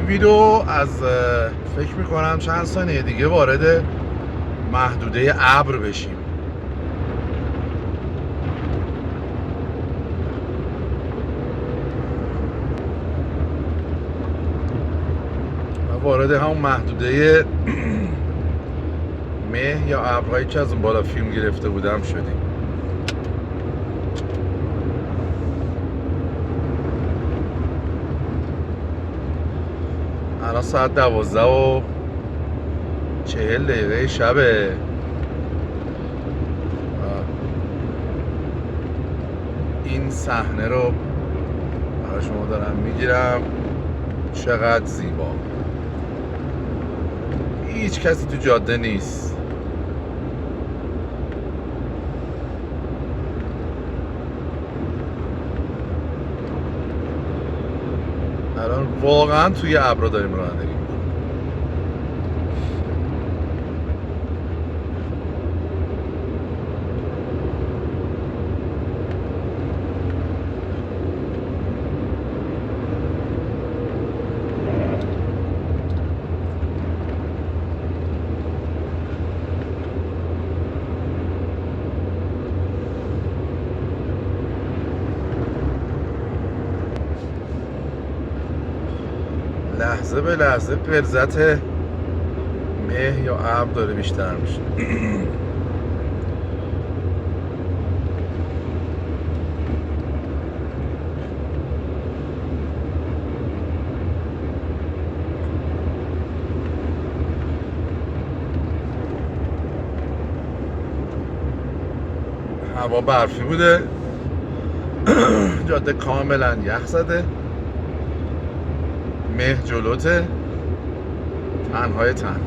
ویدیو از فکر میکنم چند ثانیه دیگه وارد محدوده ابر بشیم. وارد همون محدوده مه یا ابرهایی که از اون بالا فیلم گرفته بودم شدیم. الان ساعت 12:40 شبه. این صحنه رو برای شما دارم میگیرم. چقدر زیبا، هیچ کسی تو جاده نیست. الان واقعا توی ابرا داریم رانندگی میکنیم. لحظه به لحظه غلظت مه یا ابر داره بیشتر میشه. هوا برفی بوده. جاده کاملا یخ زده. مه جلوته، تنهای تن.